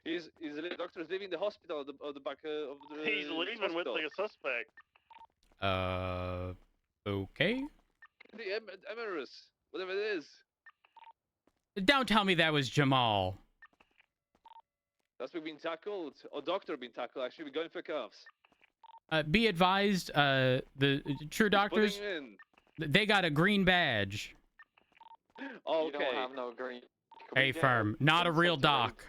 The doctor's leaving the hospital or the back of the. He's leaving hospital. with the suspect. Okay. The Emerus, whatever it is. Don't tell me that was Jamal. That's been tackled, or doctor been tackled. Actually, we're going for cuffs. Be advised, the true doctors, they got a green badge. Okay. You don't have no green. Hey, firm, not a real doc.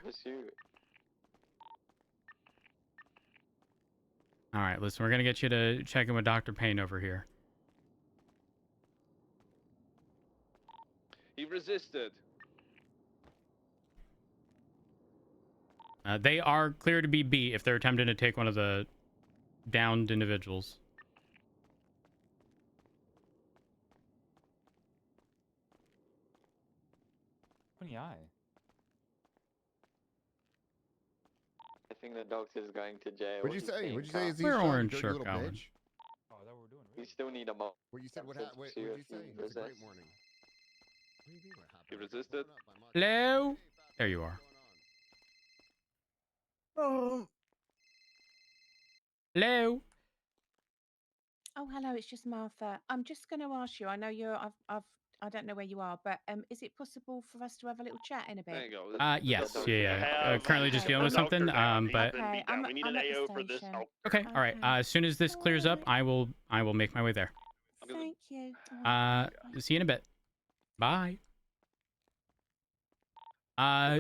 All right, listen, we're gonna get you to check in with Dr. Payne over here. He resisted. They are clear to be beat if they're attempting to take one of the downed individuals. Funny eye. I think the doctor's going to jail. What'd you say? What'd you say? We're orange shirt going. Oh, that what we're doing. We still need a mo. What you said? What happened? What'd you say? It's a great morning. What do you mean? What happened? He resisted. Hello? There you are. Hello? Oh, hello. It's just Martha. I'm just going to ask you. I know you're. I don't know where you are, but is it possible for us to have a little chat in a bit? There you go. Yes, yeah. Currently just dealing with something. But Okay, we need an AO for this. okay, all right. As soon as this clears up, I will make my way there. Thank you. See you in a bit. Bye.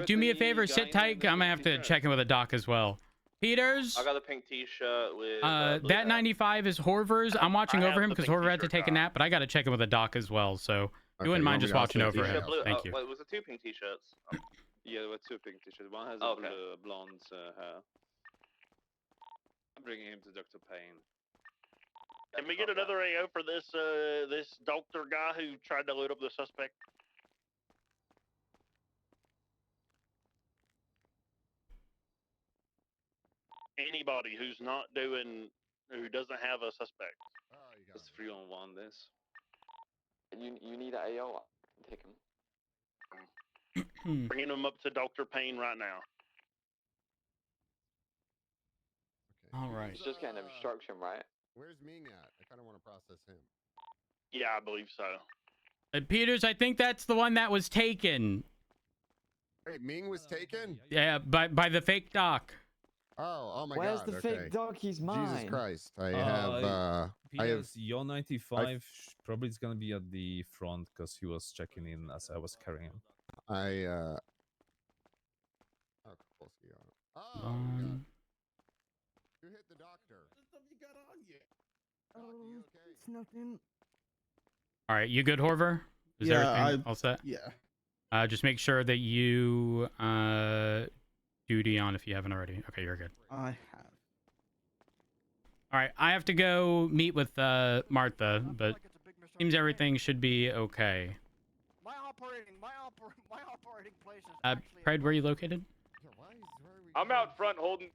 Do me a favor, sit tight. I'm gonna have to check in with a doc as well. Peters. I got the pink T-shirt with. That 95 is Horver's. I'm watching over him because Horver had to take a nap, but I gotta check in with a doc as well. So you wouldn't mind just watching over him. Thank you. Was it two pink T-shirts? Yeah, there were two pink T-shirts. One has blonde hair. I'm bringing him to Dr. Payne. Can we get another AO for this this doctor guy who tried to load up the suspect? Anybody who's not doing, who doesn't have a suspect. It's 3-on-1. This. You need an AO. Take him. Bringing him up to Dr. Payne right now. All right. It's just kind of obstruction, right? Where's Ming at? I kind of want to process him. Yeah, I believe so. Peters, I think that's the one that was taken. Hey, Ming was taken? Yeah, by the fake doc. Oh my Where's God. the fake doc? He's mine. Jesus Christ. I have Your 95 probably is gonna be at the front because he was checking in as I was carrying him. Oh, you hit the doctor. It's nothing. All right, you good, Horver? Is everything all set? Yeah. Just make sure that you duty on if you haven't already. Okay, you're good. I have. All right, I have to go meet with Martha, but seems everything should be okay. My operating place is Pred, where are you located? I'm out front holding.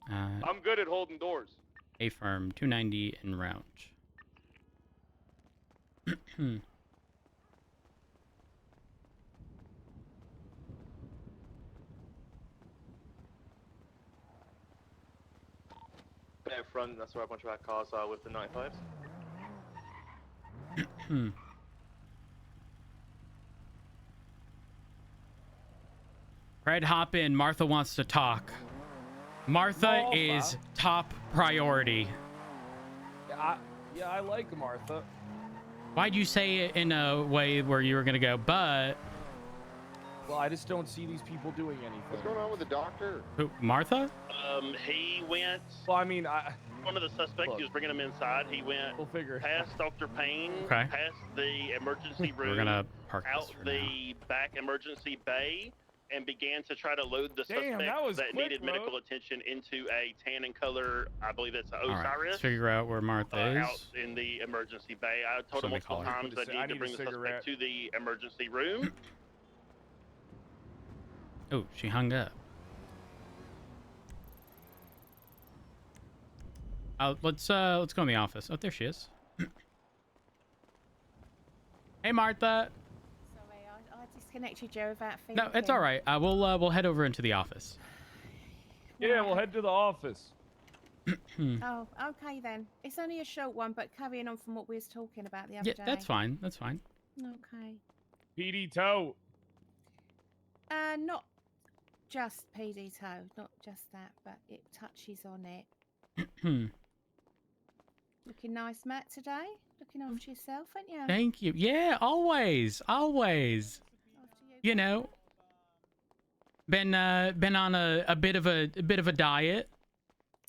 I'm good at holding doors. A firm 290 in Rounch. Out front, that's where a bunch of our cars are with the 95s. Fred, hop in. Martha wants to talk. Martha is top priority. Yeah, I like Martha. Why'd you say it in a way where you were gonna go, but... Well, I just don't see these people doing anything. What's going on with the doctor? Who, Martha? He went... Well, I mean, one of the suspects, he was bringing him inside. He went past Dr. Payne, past the emergency room, We're gonna park out the back emergency bay, and began to try to load the suspect that needed medical attention into a tan and color, I believe it's All right, Osiris. let's figure out where Martha is. Out in the emergency bay. I told him multiple times I need to bring the suspect to the emergency room. Oh, she hung up. Let's go in the office. Oh, there she is. Hey, Martha. Sorry, I just disconnected you without thinking. No, it's all right. We'll head over into the office. Yeah, we'll head to the office. Oh, okay then. It's only a short one, but carrying on from what we was talking about the other day. Yeah, that's fine. That's fine. Okay. PD toe. Not just PD toe, not just that, but it touches on it. Looking nice, Matt, today. Looking after yourself, aren't you? Thank you. Yeah, always. You know, been on a bit of a diet.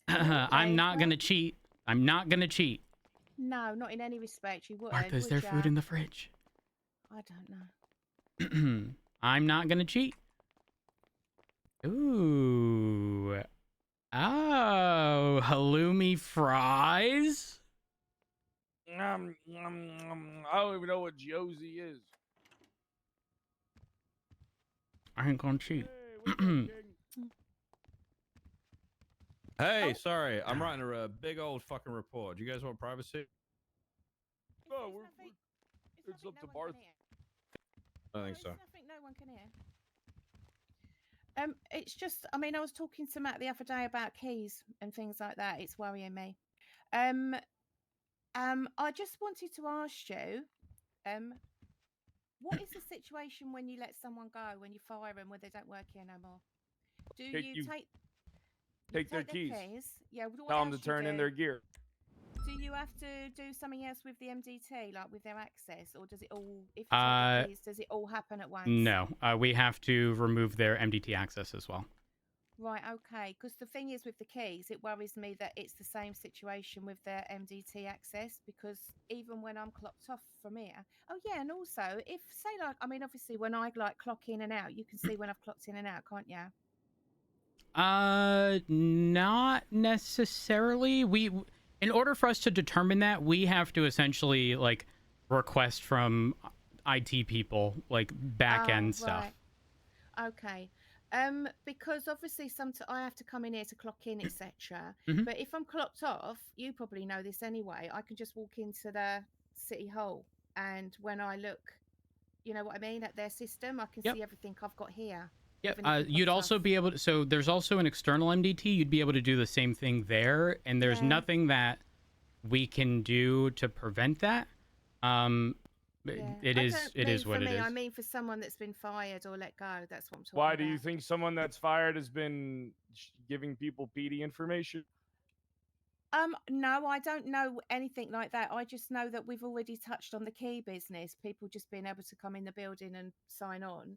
I'm not gonna cheat. No, not in any respect. You would. Martha, is there food in the fridge? I don't know. I'm not gonna cheat. Ooh. Oh, halloumi fries? I don't even know what Josie is. I ain't gonna cheat. Hey, sorry, I'm writing a big old fucking report. Do you guys want privacy? No, it's up to Martha. I think so. I think no one can hear. It's just, I mean, I was talking to Matt the other day about keys and things like that. It's worrying me. I just wanted to ask you, what is the situation when you let someone go, when you fire them, when they don't work here no more? Do you take their keys? Yeah. Tell them to turn in their gear. Do you have to do something else with the MDT, like with their access, or does it all? If you take the keys, does it all happen at once? No, we have to remove their MDT access as well. Right, okay. Because the thing is with the keys, it worries me that it's the same situation with their MDT access, because even when I'm clocked off from here, oh yeah, and also if say like, I mean, obviously when I like clock in and out, you can see when I've clocked in and out, can't you? Not necessarily. In order for us to determine that, we have to essentially like request from IT people, like back end stuff. Okay. Because obviously I have to come in here to clock in, etc. But if I'm clocked off, you probably know this anyway, I can just walk into the City Hall, and when I look, you know what I mean, at their system, I can see everything I've got here. Yep. You'd also be able to, so there's also an external MDT. You'd be able to do the same thing there, and there's nothing that we can do to prevent that. It is what it is. I mean for someone that's been fired or let go, that's what I'm talking about. Why do you think someone that's fired has been giving people PD information? No, I don't know anything like that. I just know that we've already touched on the key business, people just being able to come in the building and sign on.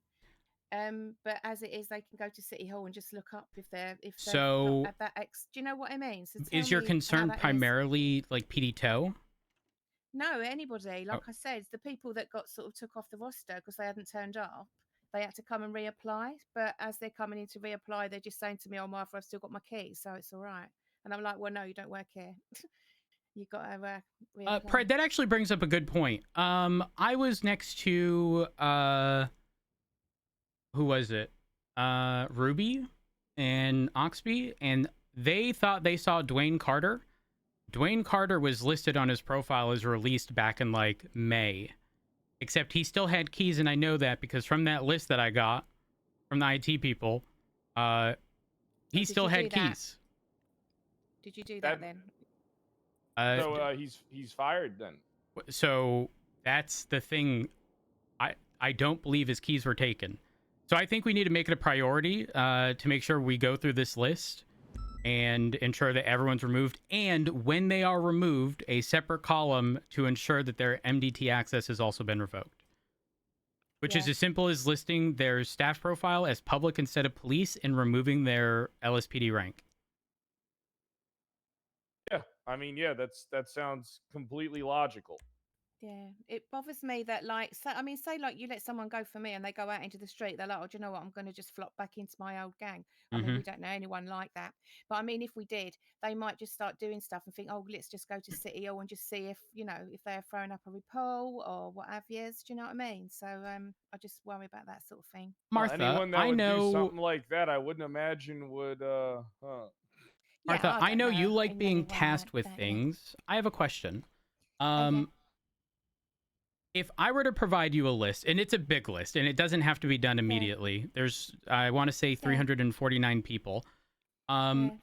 But as it is, they can go to City Hall and just look up if they're so not at that do you know what I mean? So is your concern primarily like PD Toe? No, anybody. Like I said, the people that got sort of took off the roster because they hadn't turned up, they had to come and reapply. But as they're coming in to reapply, they're just saying to me, "Oh, Martha, I've still got my key, so it's all right." And I'm like, "Well, no, you don't work here. You got to reapply." Pride, that actually brings up a good point. I was next to who was it? Ruby and Oxby, and they thought they saw Dwayne Carter. Dwayne Carter was listed on his profile as released back in like May, except he still had keys, and I know that because from that list that I got from the IT people, he still had keys. Did you do that then? So he's fired then. So that's the thing. I don't believe his keys were taken. So I think we need to make it a priority to make sure we go through this list and ensure that everyone's removed. And when they are removed, a separate column to ensure that their MDT access has also been revoked. Which is as simple as listing their staff profile as public instead of police and removing their LSPD rank. Yeah, I mean, yeah, that sounds completely logical. Yeah, it bothers me that like, so I mean, say like you let someone go for me and they go out into the street, they're like, "Oh, do you know what? I'm going to just flop back into my old gang." I mean, we don't know anyone like that, but I mean, if we did, they might just start doing stuff and think, "Oh, let's just go to City Hall and just see if if they're throwing up a report or what have you." Do you know what I mean? So I just worry about that sort of thing. Martha, anyone that would do something like that, I wouldn't imagine would. Martha, I know you like being tasked with things. I have a question. if I were to provide you a list, and it's a big list, and it doesn't have to be done immediately. There's, I want to say, 349 people. Darling,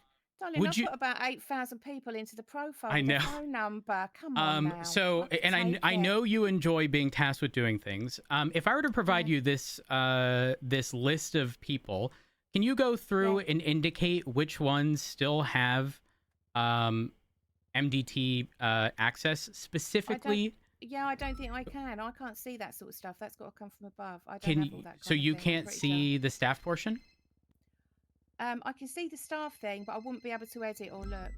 would I you? put about 8,000 people into the profile. I know. The phone number. Come on now. So, and I know you enjoy being tasked with doing things. If I were to provide you this this list of people, can you go through and indicate which ones still have MDT access specifically? I don't think I can. I can't see that sort of stuff. That's got to come from above. I don't have all that kind so of you thing, can't see the staff portion? I can see the staff thing, but I wouldn't be able to edit or look.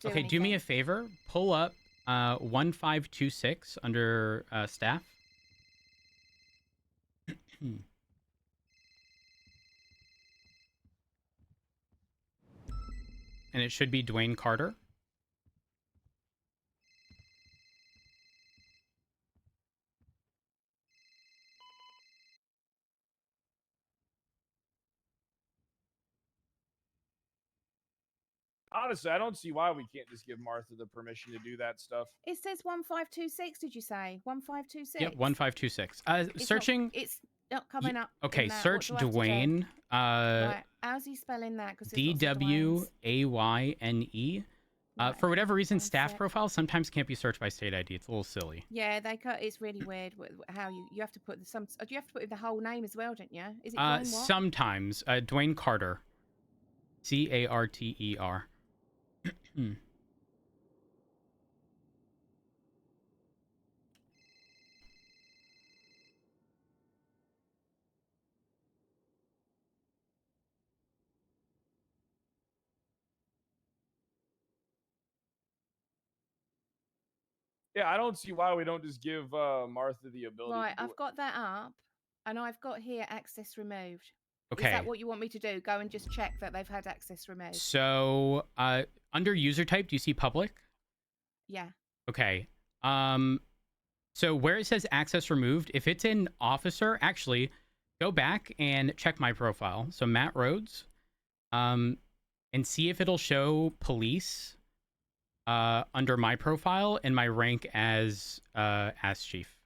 Okay, do me a favor. Pull up 1526 under staff. And it should be Dwayne Carter. Honestly, I don't see why we can't just give Martha the permission to do that stuff. It says 1526. Did you say 1526? Yep, 1526. Searching. It's not coming up. Okay, search Dwayne. Right. How's he spelling that? DWAYNE. For whatever reason, staff profiles sometimes can't be searched by state ID. It's a little silly. Yeah, it's really weird how you have to put some. Do you have to put the whole name as well, don't you? Is it Dwayne what? Sometimes Dwayne Carter. CARTER. Yeah, I don't see why we don't just give Martha the ability. Right, I've got that up, and I've got here access removed. Okay. Is that what you want me to do? Go and just check that they've had access removed. So, under user type, do you see public? Yeah. Okay. So where it says access removed, if it's in officer, actually, go back and check my profile. So Matt Rhodes, and see if it'll show police under my profile and my rank as chief.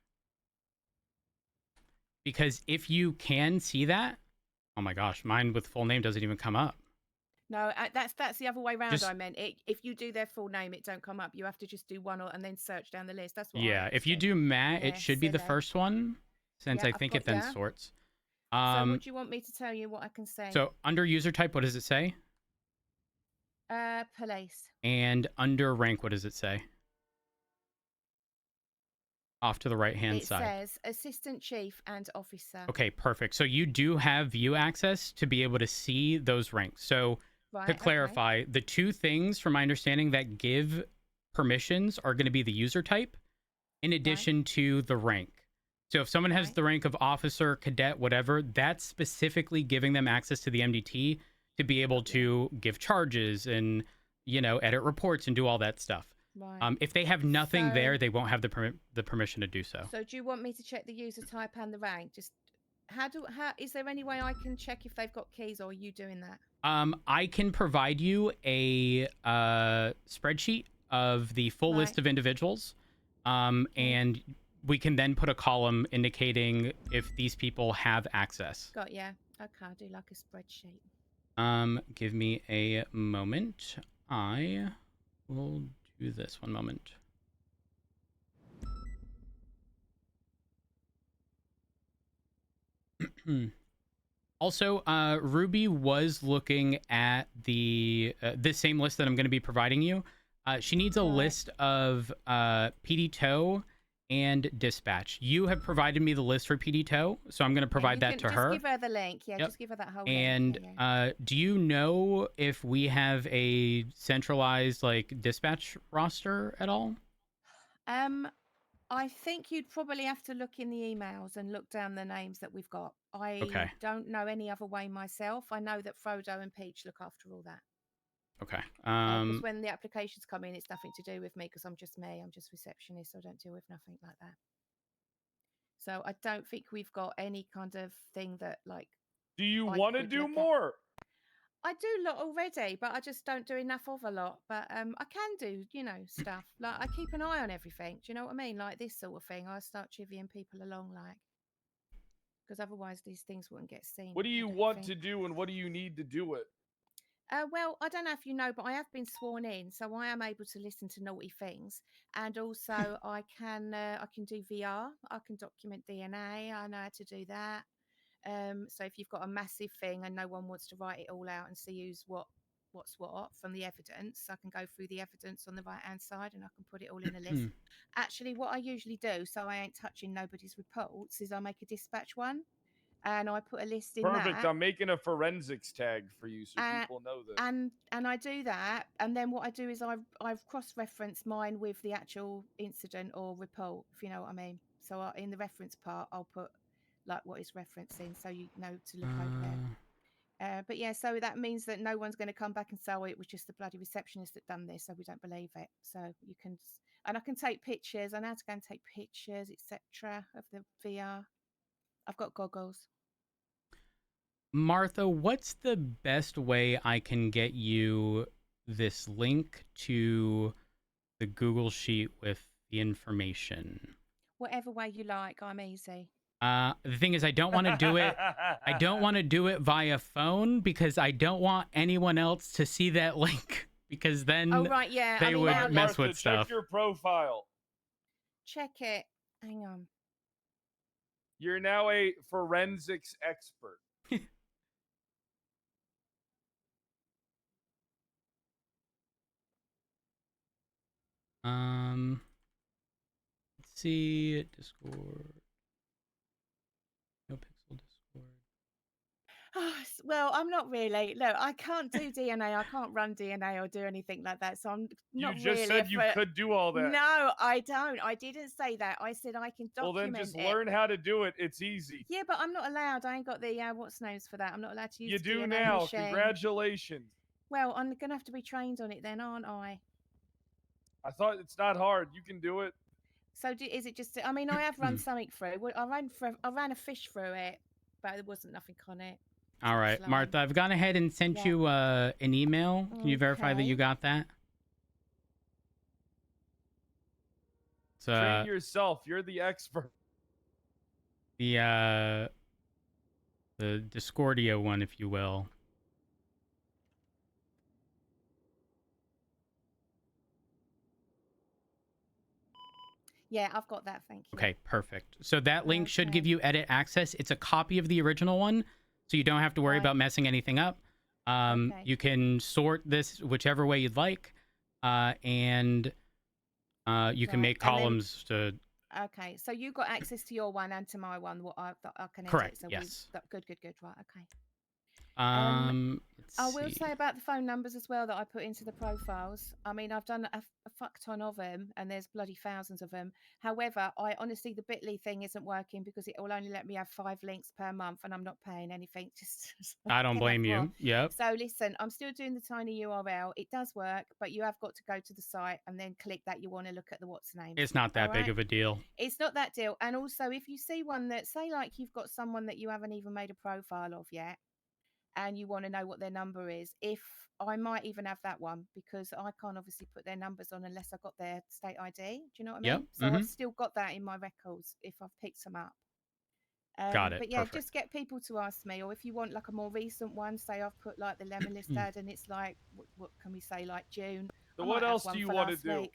Because if you can see that, oh my gosh, mine with full name doesn't even come up. No, that's the other way around. I meant it. If you do their full name, it don't come up. You have to just do one and then search down the list. That's what. Yeah, if you do Matt, it should be the first one, since I think it then sorts. So what do you want me to tell you? What I can say? So under user type, what does it say? Police. And under rank, what does it say? Off to the right-hand side. It says assistant chief and officer. Okay, perfect. So you do have view access to be able to see those ranks. So to clarify, the two things, from my understanding, that give permissions are going to be the user type in addition to the rank. So if someone has the rank of officer, cadet, whatever, that's specifically giving them access to the MDT to be able to give charges and, edit reports and do all that stuff. Right. If they have nothing there, they won't have the permission to do so. So do you want me to check the user type and the rank? Just how is there any way I can check if they've got keys, or are you doing that? I can provide you a spreadsheet of the full list of individuals, and we can then put a column indicating if these people have access. Got ya. Okay, I'll do like a spreadsheet. Give me a moment. I will do this. One moment. Also, Ruby was looking at the this same list that I'm going to be providing you. She needs a list of PD tow and dispatch. You have provided me the list for PD tow, so I'm going to provide that to her. Just give her the link. Yeah, just give her that whole link. And do you know if we have a centralized dispatch roster at all? I think you'd probably have to look in the emails and look down the names that we've got. I don't know any other way myself. I know that Frodo and Peach look after all that. Okay. Because when the applications come in, it's nothing to do with me, because I'm just me. I'm just receptionist. So I don't deal with nothing like that. So I don't think we've got any kind of thing that Do you want to do more? I do a lot already, but I just don't do enough of a lot. But I can do, stuff. Like I keep an eye on everything. Do you know what I mean? Like this sort of thing. I start chivvying people along, like, because otherwise these things wouldn't get seen. What do you want to do, and what do you need to do it? Well, I don't know if you know, but I have been sworn in, so I am able to listen to naughty things, and also I can do VR. I can document DNA. I know how to do that. So if you've got a massive thing and no one wants to write it all out and see who's what's what from the evidence, I can go through the evidence on the right hand side and I can put it all in a list. Actually, what I usually do, so I ain't touching nobody's reports, is I make a dispatch one. And I put a list in Perfect. that. I'm making a forensics tag for you so people know this. And I do that, and then what I do is I've cross-referenced mine with the actual incident or report, if you know what I mean. So in the reference part, I'll put like what it's referencing, so you know to look over there. But yeah, so that means that no one's going to come back and say, "Oh, it was just the bloody receptionist that done this," so we don't believe it. So you can, and I can take pictures. I know how to go and take pictures, etc. of the VR. I've got goggles. Martha, what's the best way I can get you this link to the Google Sheet with the information? Whatever way you like, I'm easy. The thing is, I don't want to do it. I don't want to do it via phone because I don't want anyone else to see that link because then they would mess with stuff. Check your profile. Check it. Hang on. You're now a forensics expert. Let's see, Discord. NoPixel Discord. Well, I'm not really. Look, I can't do DNA. I can't run DNA or do anything like that. So I'm not really. You just said you could do all that. No, I don't. I didn't say that. I said I can document Well, then just learn how to do it. It's easy. Yeah, but I'm not allowed. I ain't got the what's names for that. I'm not allowed to use. You do DNA now. machine. Congratulations. Well, I'm gonna have to be trained on it then, aren't I? I thought it's not hard. You can do it. So is it just? I mean, I have run something through. I ran a fish through it, but there wasn't nothing on it. All right, Martha, I've gone ahead and sent you an email. Can you verify that you got that? Train yourself. You're the expert. The Discordia one, if you will. Yeah, I've got that. Thank you. Okay, perfect. So that link should give you edit access. It's a copy of the original one, so you don't have to worry about messing anything up. You can sort this whichever way you'd like, and you can make columns to. Okay, so you got access to your one and to my one. What I can edit. Correct. So yes. Good. Right. Okay. Let's I will see. say about the phone numbers as well that I put into the profiles. I mean, I've done a fuck ton of them, and there's bloody thousands of them. However, I honestly, the Bitly thing isn't working because it will only let me have 5 links per month, and I'm not paying anything. Just I don't blame you. Yep. So listen, I'm still doing the tiny URL. It does work, but you have got to go to the site and then click that you want to look at the what's name. It's not that big of a deal. It's not that deal. And also, if you see one that, say, like you've got someone that you haven't even made a profile of yet, and you want to know what their number is, if I might even have that one because I can't obviously put their numbers on unless I got their state ID. Do you know what I mean? So I've still got that in my records if I've picked them up. Got it. But yeah, perfect. Just get people to ask me, or if you want like a more recent one, say I've put like the lemon list ad, and it's like what can we say, like June. So what else do you want to do?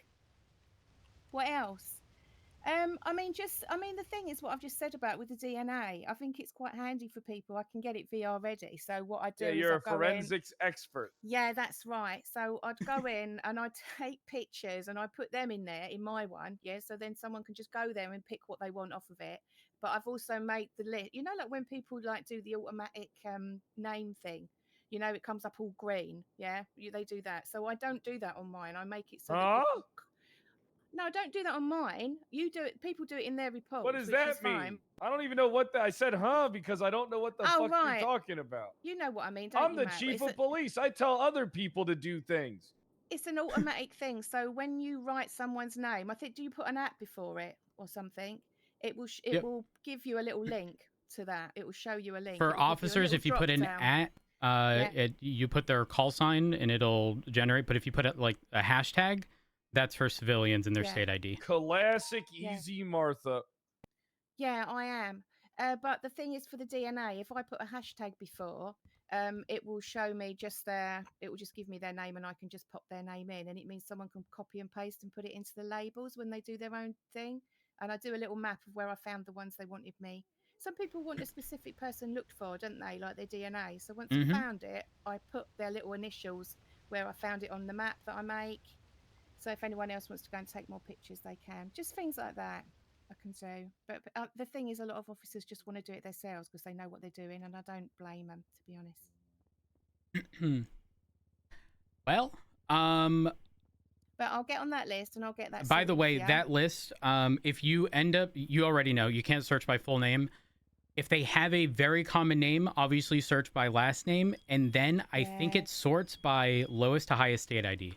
What else? I mean, the thing is what I've just said about with the DNA. I think it's quite handy for people. I can get it VR ready. So what I do is you're a forensics expert. Yeah, that's right. So I'd go in and I'd take pictures and I put them in there in my one. Yeah, so then someone can just go there and pick what they want off of it. But I've also made the list. You know, like when people like do the automatic name thing. You know, it comes up all green. Yeah, they do that. So I don't do that on mine. I make it so that no, don't do that on mine. You do it. People do it in their reports. What does that mean? Fine. I don't even know what I said, because I don't know what the fuck you're talking about. You know what I mean. I'm the chief of police. I tell other people to do things. It's an automatic thing. So when you write someone's name, I think, do you put an at before it or something? It will will give you a little link to that. It will show you a link. For officers, if you put an at, you put their call sign and it'll generate. But if you put it like a hashtag, that's for civilians and their state ID. Classic easy Martha. Yeah, I am. But the thing is, for the DNA, if I put a hashtag before, it will show me just it will just give me their name and I can just pop their name in. And it means someone can copy and paste and put it into the labels when they do their own thing. And I do a little map of where I found the ones they wanted me. Some people want a specific person looked for, don't they? Like their DNA. So once I found it, I put their little initials where I found it on the map that I make. So if anyone else wants to go and take more pictures, they can. Just things like that I can do. But the thing is, a lot of officers just want to do it themselves because they know what they're doing, and I don't blame them, to be honest. Well, but I'll get on that list and I'll get that. By the way, that list, if you end up, you already know, you can't search by full name. If they have a very common name, obviously search by last name, and then I think it sorts by lowest to highest state ID.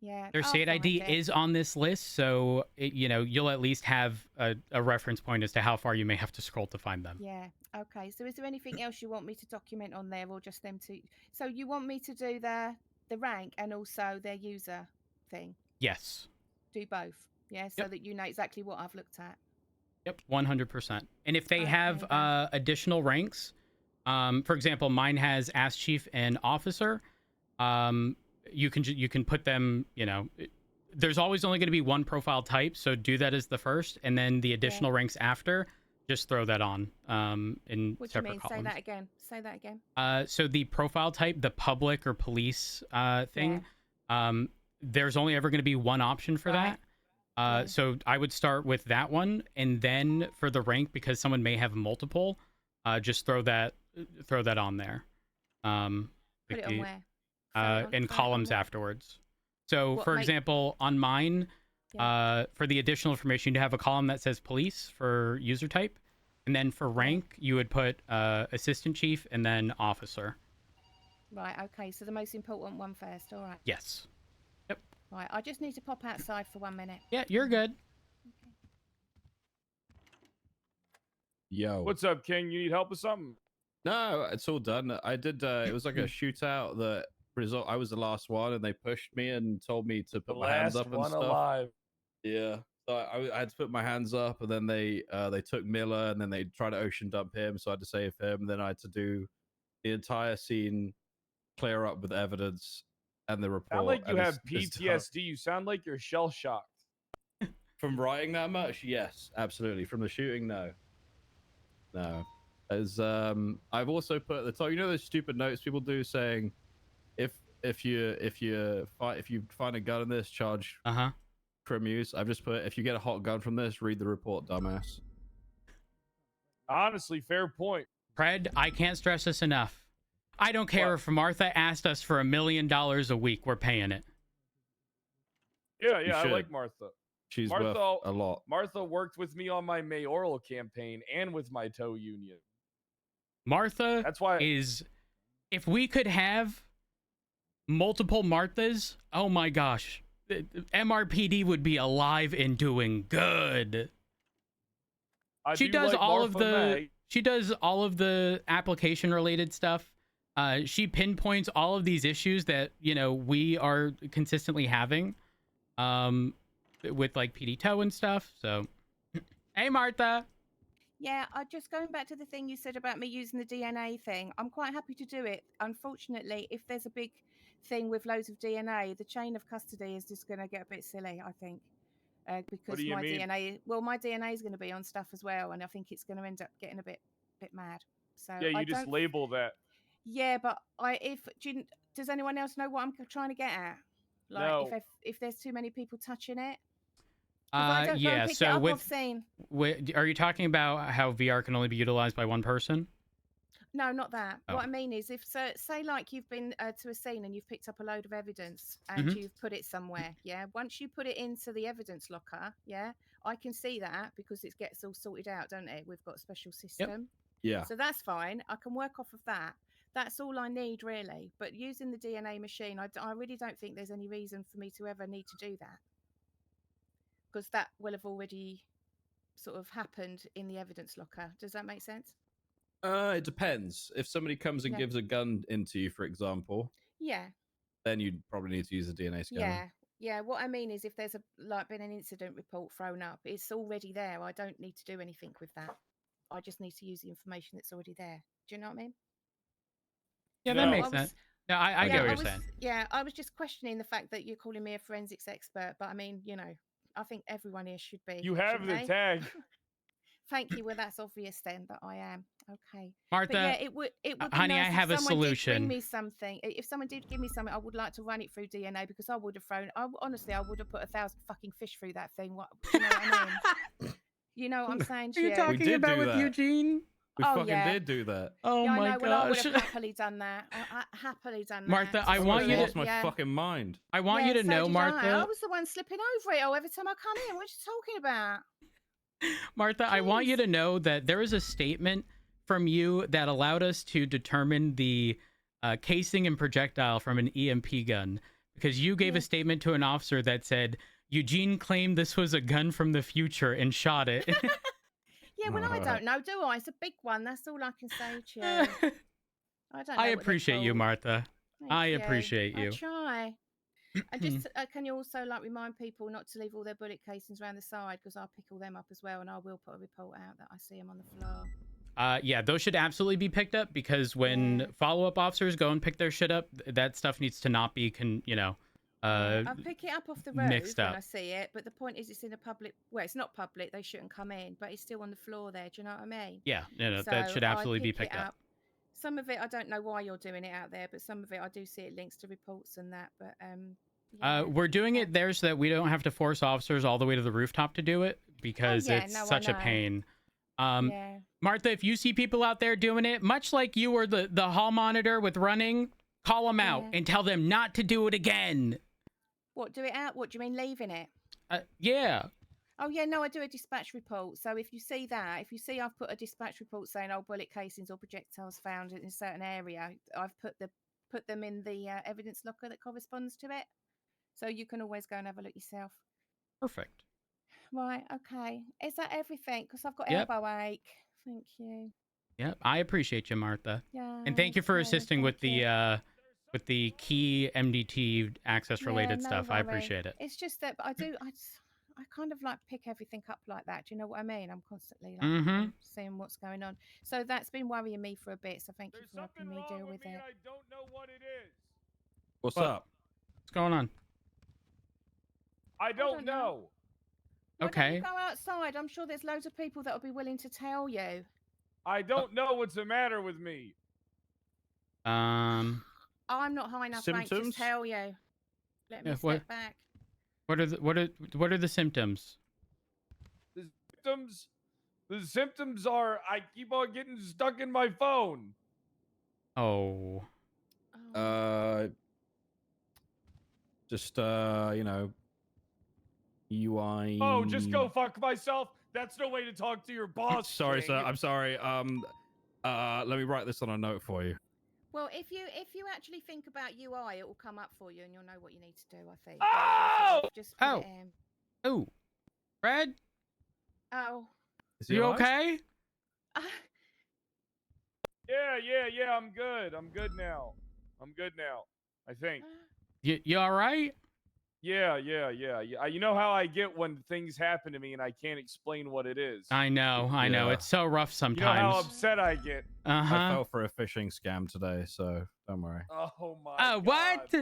Yeah, their state ID is on this list, so you'll at least have a reference point as to how far you may have to scroll to find them. Yeah. Okay. So is there anything else you want me to document on there, or just them two? So you want me to do the rank and also their user thing? Yes. Do both. Yeah. So that you know exactly what I've looked at. Yep, 100%. And if they have additional ranks, for example, mine has Ass Chief and Officer. You can put them. There's always only going to be one profile type, so do that as the first, and then the additional ranks after, just throw that on in what separate do you mean? columns. Say that again. So the profile type, the public or police thing, there's only ever going to be one option for that. So I would start with that one, and then for the rank, because someone may have multiple, just throw that on there. Put it on where? In columns afterwards. So for example, on mine, for the additional information, you have a column that says police for user type, and then for rank, you would put assistant chief and then officer. Right. Okay. So the most important one first. All right. Yes. Yep. Right. I just need to pop outside for 1 minute. Yeah, you're good. Yo. What's up, King? You need help with something? No, it's all done. I did. It was like a shootout. I was the last one, and they pushed me and told me to put my hands up and stuff. Alive. Yeah. So I had to put my hands up, and then they took Miller, and then they tried to ocean dump him. So I had to save him. And then I had to do the entire scene, clear up with evidence, and the report. Sound like you have PTSD. You sound like you're shell shocked. From writing that much, yes, absolutely. From the shooting, no. As I've also put at the top, those stupid notes people do saying, if you find a gun in this, charge crim use. I've just put, if you get a hot gun from this, read the report, dumbass. Honestly, fair point. Fred, I can't stress this enough. I don't care if Martha asked us for $1 million a week. We're paying it. Yeah, I like Martha. She's worth a lot. Martha worked with me on my mayoral campaign and with my tow union. Martha is... If we could have multiple Marthas, oh my gosh. MRPD would be alive and doing good. She does all of the application related stuff. She pinpoints all of these issues that we are consistently having with like PD tow and stuff. So hey Martha. Yeah, just going back to the thing you said about me using the DNA thing, I'm quite happy to do it. Unfortunately, if there's a big thing with loads of DNA, the chain of custody is just going to get a bit silly, I think. Because my DNA is going to be on stuff as well, and I think it's going to end up getting a bit mad. So yeah, you just label that. Yeah, but does anyone else know what I'm trying to get at? Like, no. if there's too many people touching it. Yeah. So are you talking about how VR can only be utilized by one person? No, not that. Oh. What I mean is, say like you've been to a scene and you've picked up a load of evidence and you've put it somewhere. Yeah. Once you put it into the evidence locker, yeah, I can see that because it gets all sorted out, don't it? We've got a special system. Yep. Yeah. So that's fine. I can work off of that. That's all I need, really. But using the DNA machine, I really don't think there's any reason for me to ever need to do that. Because that will have already sort of happened in the evidence locker. Does that make sense? It depends. If somebody comes and gives a gun into you, for example, Yeah. then you'd probably need to use a DNA scanner. Yeah. Yeah. What I mean is, if there's been an incident report thrown up, it's already there. I don't need to do anything with that. I just need to use the information that's already there. Do you know what I mean? Yeah, that makes sense. No, I get what you're saying. Yeah, I was just questioning the fact that you're calling me a forensics expert, but I mean, I think everyone here should be. You have the tag. Thank you. Well, that's obvious then that I am. Okay. Martha, but yeah, it would be honey, nice I have if a someone solution. Did bring me something. If someone did give me something, I would like to run it through DNA, because I would have honestly, I would have put 1,000 fucking fish through that thing. What, you know what I mean? You know what I'm saying to you? Are you talking about with Eugene? We fucking did do that. Oh yeah, my gosh. Well, I would have happily done that. Happily done that. Martha, I want you to lost my fucking mind. I want you to know, Martha. I was the one slipping over it every time I come in. What are you talking about? Martha, I want you to know that there is a statement from you that allowed us to determine the casing and projectile from an EMP gun, because you gave a statement to an officer that said Eugene claimed this was a gun from the future and shot it. Yeah, well, I don't know, do I? It's a big one. That's all I can say to you. I don't know. I appreciate you, Martha. I appreciate you. I try. And just can you also remind people not to leave all their bullet casings around the side, because I'll pick all them up as well, and I will put a report out that I see them on the floor. Yeah, those should absolutely be picked up, because when follow-up officers go and pick their shit up, that stuff needs to not be, I'll pick it up off the road when I up. see it, but the point is, it's in a public. Well, it's not public; they shouldn't come in, but it's still on the floor there. Do you know what I mean? Yeah, so that should absolutely be picked up. Some of it, I don't know why you're doing it out there, but some of it, I do see it links to reports and that. But we're doing it there so that we don't have to force officers all the way to the rooftop to do it, because it's such a pain. Martha, if you see people out there doing it, much like you were the hall monitor with running, call them out and tell them not to do it again. What, do it out? What do you mean, leaving it? Yeah. Oh, yeah, no, I do a dispatch report. So if you see I've put a dispatch report saying, bullet casings or projectiles found in a certain area, I've put them in the evidence locker that corresponds to it. So you can always go and have a look yourself. Perfect. Right, okay. Is that everything? Because I've got elbow ache. Thank you. Yep, I appreciate you, Martha. Yeah. And thank you for assisting with the key MDT access related stuff. I appreciate it. It's just that I kind of pick everything up like that. Do you know what I mean? I'm constantly seeing what's going on. So that's been worrying me for a bit. So thank you for helping me deal with it. I don't know what it is. What's up? What's going on? I don't know. Why don't you go outside? I'm sure there's loads of people that will be willing to tell you. I don't know what's the matter with me. I'm not high enough rank to tell you. Let me step back. What are the symptoms? The symptoms are I keep on getting stuck in my phone. Oh. Just UI. Oh, just go fuck myself. That's no way to talk to your boss. Sorry, sir. I'm sorry. Let me write this on a note for you. Well, if you actually think about UI, it will come up for you, and you'll know what you need to do. I think. Oh! Just put it in. Oh, Fred. Oh. Is you okay? Yeah. I'm good. I'm good now. I think. You all right? Yeah. You know how I get when things happen to me and I can't explain what it is. I know. It's so rough sometimes. You know how upset I get. I fell for a phishing scam today, so don't worry. Oh my God. What?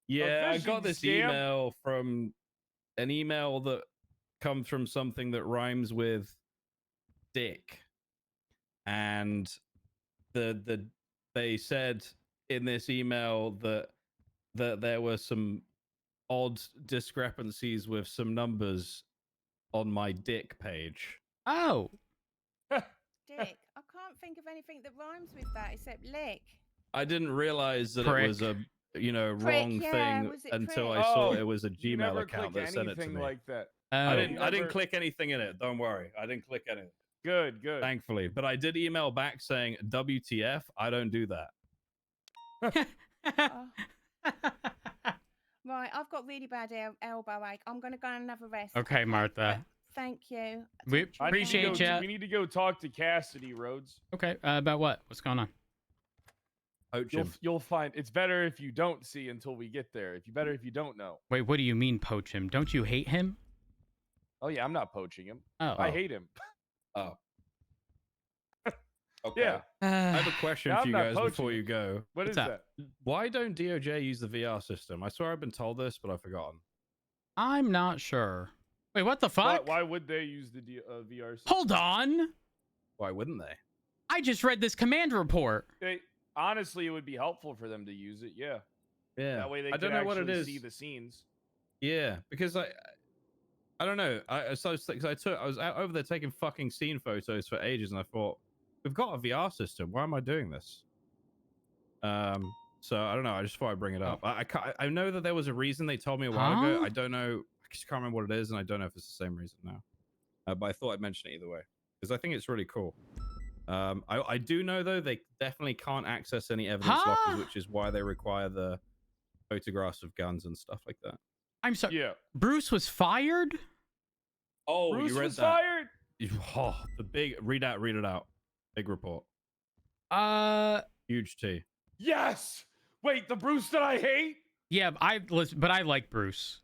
Yeah, I got this email from an email that comes from something that rhymes with dick. And they said in this email that there were some odd discrepancies with some numbers on my dick page. Oh. Dick. I can't think of anything that rhymes with that except lick. I didn't realize that Prick. it was a wrong thing until I saw it was a Gmail account that sent it to me. Like that. I didn't click anything in it. Don't worry. I didn't click anything. Good. Thankfully. But I did email back saying, WTF, I don't do that. Right, I've got really bad elbow ache. I'm going to go and have a rest. Okay, Martha. Thank you. We I need to appreciate go- you. We need to go talk to Cassidy, Rhodes. Okay, about what? What's going on? You'll find it's better if you don't see until we get there. Better if you don't know. Wait, what do you mean poach him? Don't you hate him? Oh yeah, I'm not poaching him. Oh. I hate him. Oh. Okay. Yeah. I have a question Now, for I'm you not guys poaching before him. you go. What is that? Why don't DOJ use the VR system? I swear I've been told this, but I've forgotten. I'm not sure. Wait, what the fuck? Why would they use the VR system? Hold on. Why wouldn't they? I just read this command report. Honestly, it would be helpful for them to use it. Yeah. Yeah. That way they I don't can know what it actually is. see the scenes. Yeah, because I don't know. I was out over there taking fucking scene photos for ages, and I thought, we've got a VR system. Why am I doing this? So I don't know. I just thought I'd bring it up. I know that there was a reason they told me a while ago. I don't know. I just can't remember what it is, and I don't know if it's the same reason now. But I thought I'd mention it either way because I think it's really cool. I do know though they definitely can't access any evidence lockers, which is why they require the photographs of guns and stuff like that. I'm sorry. Yeah. Bruce was fired? Oh, Bruce you read was that? fired. Oh, the big read it out. Big report. Huge T. Yes. Wait, the Bruce that I hate. Yeah, but I like Bruce.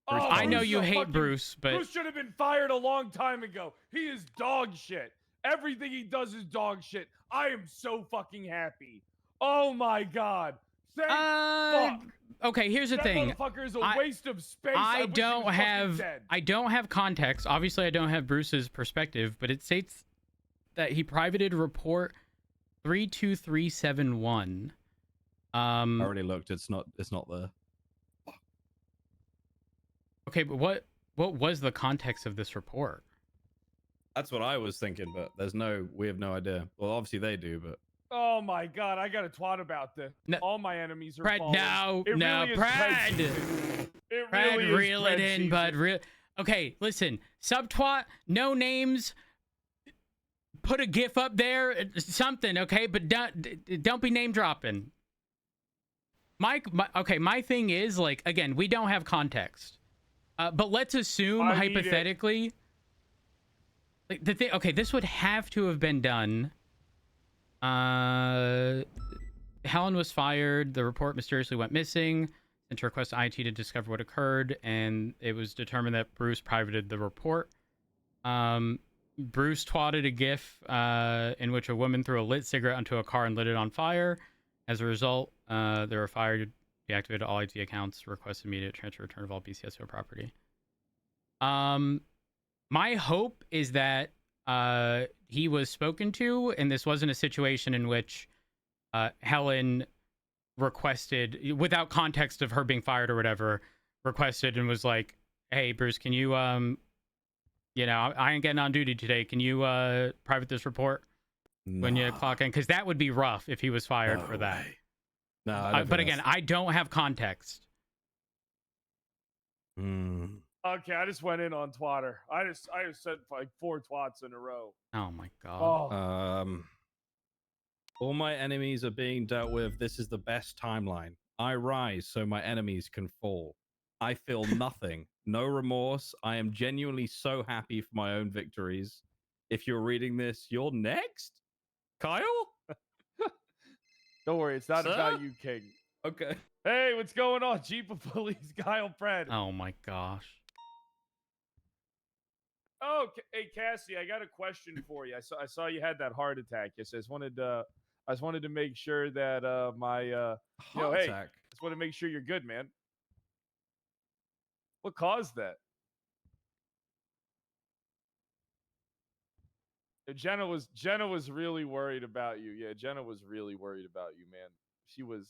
Oh, I know Bruce you is a hate fucking- Bruce, but Bruce should have been fired a long time ago. He is dog shit. Everything he does is dog shit. I am so fucking happy. Oh my god. Thank fuck. Okay, here's the thing. That motherfucker is a waste of space. I wish he don't was fucking have dead. I don't have context. Obviously, I don't have Bruce's perspective, but it states that he privated report 32371. I already looked. It's not there. Okay, but what was the context of this report? That's what I was thinking, but we have no idea. Well, obviously they do, but Oh my god, I got a twat about this. No. All my enemies are Brad, fallen. It really is Brad. Bread season. It Brad, really is reel bread it in, season. bud. Okay, listen. Subtwat, no names. Put a GIF up there, something, okay? But don't be name dropping. My thing is, like, again, we don't have context. But let's assume, hypothetically, like, the thing, okay, this would have to have been done. Helen was fired. The report mysteriously went missing. Sent a request to IT to discover what occurred, and it was determined that Bruce privated the report. Bruce twatted a GIF in which a woman threw a lit cigarette onto a car and lit it on fire. As a result, they were fired, deactivated all IT accounts, requested immediate transfer, return of all BCSO property. My hope is that he was spoken to, and this wasn't a situation in which Helen requested, without context of her being fired or whatever, requested and was like, hey, Bruce, can you, you know, I ain't getting on duty today. Can you private this report when you clock in? Because that would be rough if he was fired for that. No, but again, I don't have context. Okay, I just went in on Twatter. I just sent like 4 twats in a row. Oh my god. All my enemies are being dealt with. This is the best timeline. I rise so my enemies can fall. I feel nothing. No remorse. I am genuinely so happy for my own victories. If you're reading this, you're next? Kyle? Don't worry, it's not about you, King. Okay. Hey, what's going on? Jeep of Police, Kyle Pred. Oh my gosh. Oh, hey Cassie, I got a question for you. I saw you had that heart attack. Yes, I just wanted to make sure that Heart attack? Just want to make sure you're good, man. What caused that? Jenna was really worried about you. Yeah, Jenna was really worried about you, man. She was.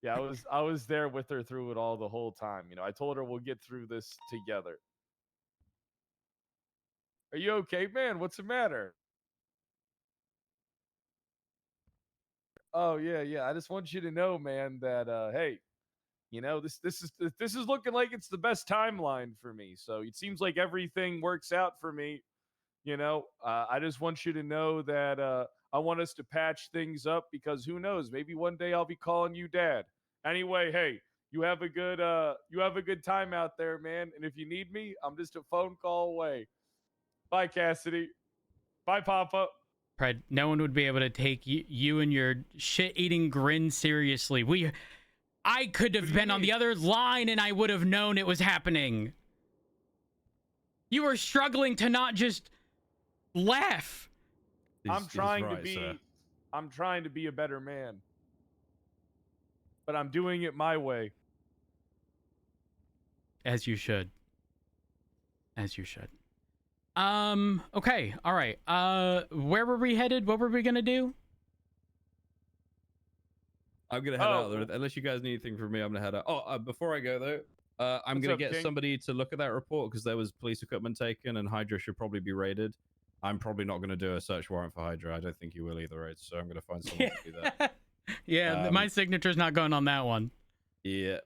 Yeah, I was there with her through it all the whole time. You know, I told her we'll get through this together. Are you okay, man? What's the matter? Oh yeah. I just want you to know, man, that hey, you know, this is looking like it's the best timeline for me. So it seems like everything works out for me. You know, I just want you to know that I want us to patch things up because who knows? Maybe one day I'll be calling you dad. Anyway, hey, You have a good time out there, man. And if you need me, I'm just a phone call away. Bye, Cassidy. Bye, Papa. Pred, no one would be able to take you and your shit-eating grin seriously. I could have been on the other line and I would have known it was happening. You were struggling to not just laugh. I'm trying to be a better man. But I'm doing it my way. As you should. As you should. Okay. All right. Where were we headed? What were we going to do? I'm going to head out there. Unless you guys need anything from me, I'm going to head out. Oh, before I go, though, I'm going to get somebody to look at that report because there was police equipment taken and Hydra should probably be raided. I'm probably not going to do a search warrant for Hydra. I don't think you will either, right? So I'm going to find someone to do that. Yeah, my signature's not going on that one. Yeah.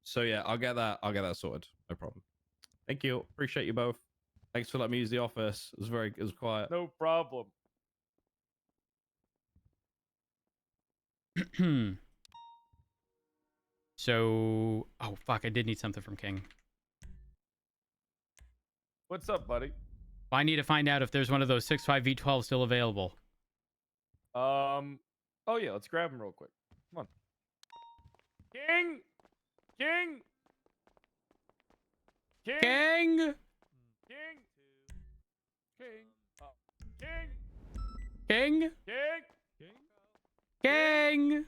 So yeah, I'll get that sorted. No problem. Thank you. Appreciate you both. Thanks for letting me use the office. It was quiet. No problem. So, oh fuck, I did need something from King. What's up, buddy? I need to find out if there's one of those 6.5 V12 still available. Oh yeah, let's grab him real quick. Come on. King! King! King! King! King! King! King! King! King! King!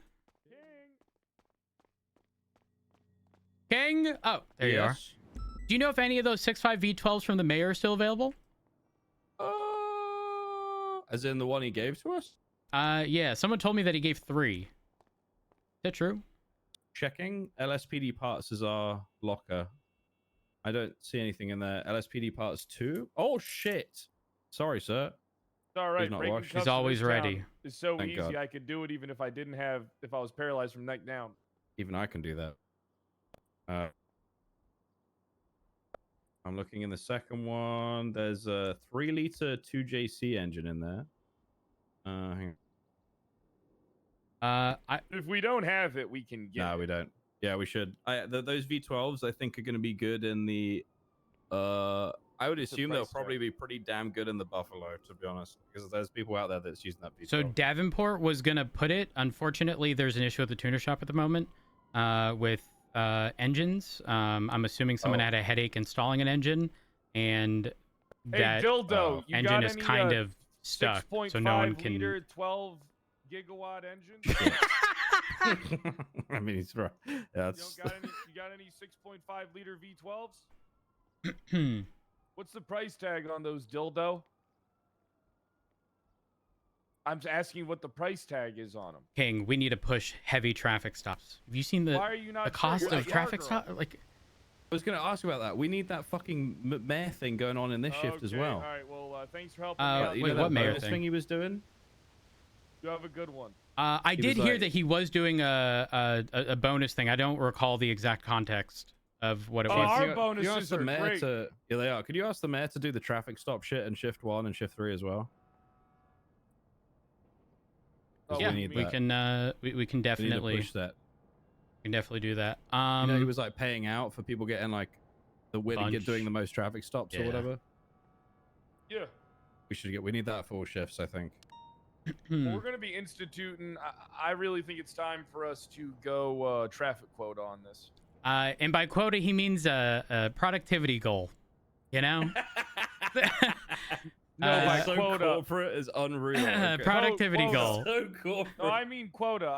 King! Oh, there you are. Do you know if any of those 6.5 V12s from the mayor are still available? As in the one he gave to us? Yeah, someone told me that he gave 3. Is that true? Checking. LSPD parts is our locker. I don't see anything in there. LSPD parts 2? Oh, shit. Sorry, sir. It's all right. He's always ready. It's so Thank easy. God. I could do it even if I was paralyzed from neck down. Even I can do that. I'm looking in the second one. There's a 3-liter 2JC engine in there. Hang on. If we don't have it, we can get No, we don't. Yeah, we should. Those V12s, I think, are going to be good in the... I would assume they'll probably be pretty damn good in the Buffalo, to be honest. Because there's people out there that's using that V12. So Davenport was going to put it. Unfortunately, there's an issue at the tuner shop at the moment with engines. I'm assuming someone had a headache installing an engine. And that engine is kind of stuck. So no one can... 12 gigawatt engine? I mean, he's right. Yeah, you got any 6.5 liter V12s? What's the price tag on those, dildo? I'm asking what the price tag is on them. King, we need to push heavy traffic stops. Have you seen the cost of traffic stops? Like, I was going to ask about that. We need that fucking mayor thing going on in this shift as well. All right. Well, thanks for helping me out. Wait, what mayor thing he was doing? You have a good one. I did hear that he was doing a bonus thing. I don't recall the exact context of what it was. Our bonuses are great. Yeah, they are. Could you ask the mayor to do the traffic stop shit in shift 1 and shift 3 as well? Yeah, we can definitely push that. We can definitely do that. You know, he was like paying out for people getting like the win and doing the most traffic stops or whatever. Yeah. We need that for all shifts, I think. We're going to be instituting. I really think it's time for us to go traffic quota on this. And by quota, he means a productivity goal. You know? No, my so quota. Corporate is unreal. Okay. Productivity goal. So corporate. No, I mean quota.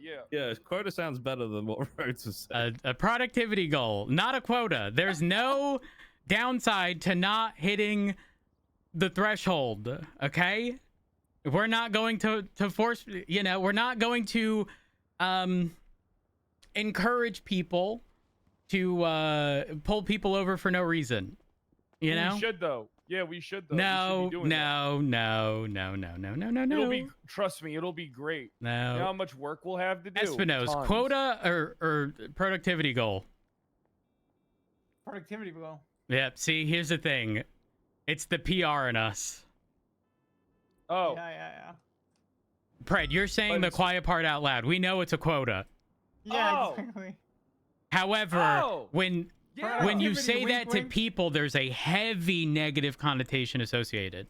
Yeah. Yeah, quota sounds better than what Rhodes has said. A productivity goal, not a quota. There's no downside to not hitting the threshold. Okay? We're not going to force, we're not going to encourage people to pull people over for no reason. You know? We should though. Yeah, we should though. No. Trust me, it'll be great. No. You know how much work we'll have to do? Espinosa, Tons. quota or productivity goal? Productivity goal. Yep. See, here's the thing. It's the PR in us. Oh. Yeah. Pred, you're saying the quiet part out loud. We know it's a quota. Yeah, Oh. exactly. However, when you activity, say wink, that to wink. people, there's a heavy negative connotation associated.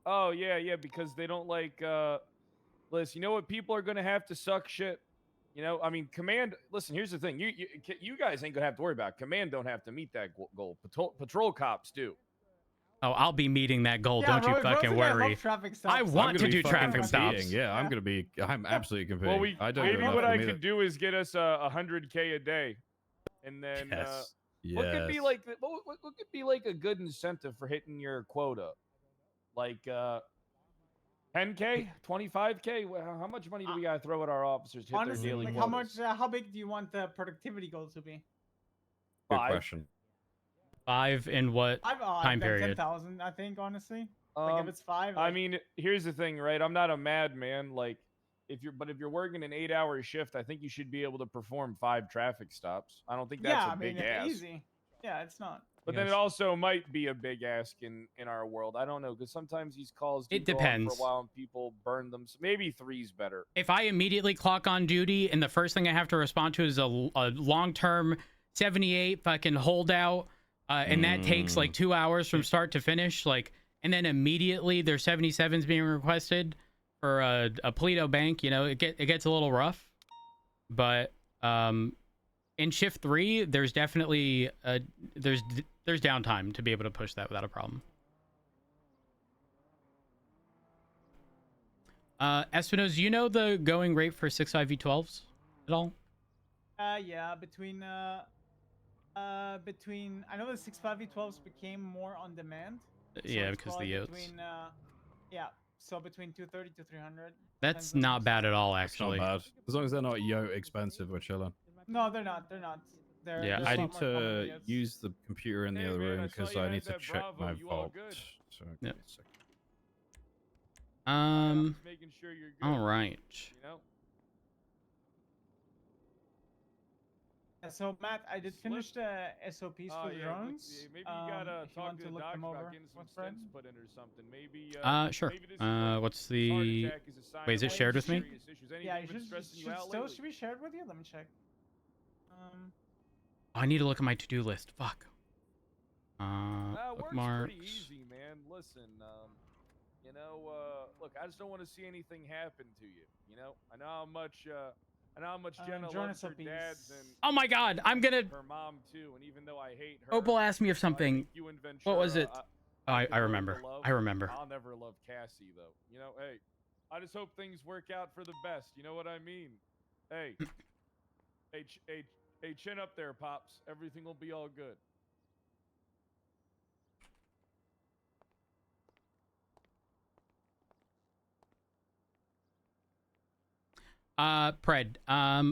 Oh yeah, because they don't like. Listen, you know what? People are gonna have to suck shit. You know, I mean, command. Listen, here's the thing. You guys ain't gonna have to worry about it. Command. Don't have to meet that goal. Patrol cops do. Oh, I'll be meeting that goal. Yeah, don't you fucking worry. I want to do traffic stops. Yeah, I'm absolutely competing. Well, I don't maybe give what enough I for me could do is get us 100K a day, and then what could be like what could be like a good incentive for hitting your quota, like 10K, 25K. How much money do we gotta throw at our officers to hit Honestly, their daily like quotas? how big do you want the productivity goal to be? Good 5. question. 5 in what time period? 10,000, I think. Honestly, like if it's 5. I mean, here's the thing, right? I'm not a madman. Like, if you're working an 8-hour shift, I think you should be able to perform 5 traffic stops. I don't think that's yeah, a big I mean, ask. easy. Yeah, it's not. But then it also might be a big ask in our world. I don't know, because sometimes these calls do It go on depends. for a while and people burn them. So maybe 3's better. If I immediately clock on duty and the first thing I have to respond to is a long-term 78 fucking holdout, and that takes like 2 hours from start to finish, like, and then immediately there's 77s being requested for a Polito bank, you know, it gets a little rough. But in shift 3, there's definitely there's downtime to be able to push that without a problem. Espinosa, you know the going rate for 6.5 V12s at all? Yeah, between I know the 6.5 V12s became more on demand. Yeah, because the yotes. Yeah, so between 230 to 300. That's not bad at all, actually. Not bad. As long as they're not yo expensive, we're chilling. No, they're not. They're not. Yeah, I need to use the computer in the other room because I need to check my vault. So give me a second. All right. Yeah, so Matt, I did finish the SOPs for the drones. Maybe you gotta if you talk want to to the look doctor them about over getting some with Fred. stents put in or something. Maybe. Sure. Maybe this is What's heart the? attack is a sign Wait, is of it shared with me? serious issues. Yeah, Anything been stressing you out still lately? should be shared with you. Let me check. I need to look at my to-do list. Fuck. Work's Bookmarks. pretty easy, man. Listen, you know, look, I just don't want to see anything happen to you. You know, I know how much Jenna loves her dads and Oh my God, I'm gonna. her mom too. And even though I hate her, Opal asked me of something. you and What was Ventura, it? I remember. I remember. I'll never love Cassie though. You know, hey, I just hope things work out for the best. You know what I mean? Hey, hey, chin up there, pops. Everything will be all good. Pred,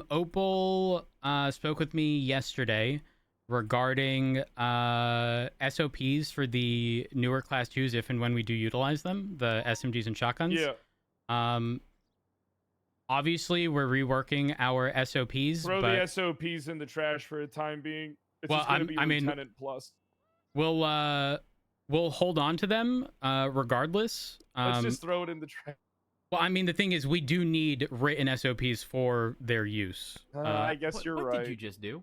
Opal spoke with me yesterday regarding SOPs for the newer class 2s if and when we do utilize them, the SMGs and shotguns. Yeah. Obviously we're reworking our SOPs. Throw but the SOPs in the trash for the time being. It's well, just gonna be Lieutenant mean, plus. We'll hold on to them regardless. Let's just throw it in the trash. Well, I mean, the thing is, we do need written SOPs for their use. I guess you're right. What did you just do?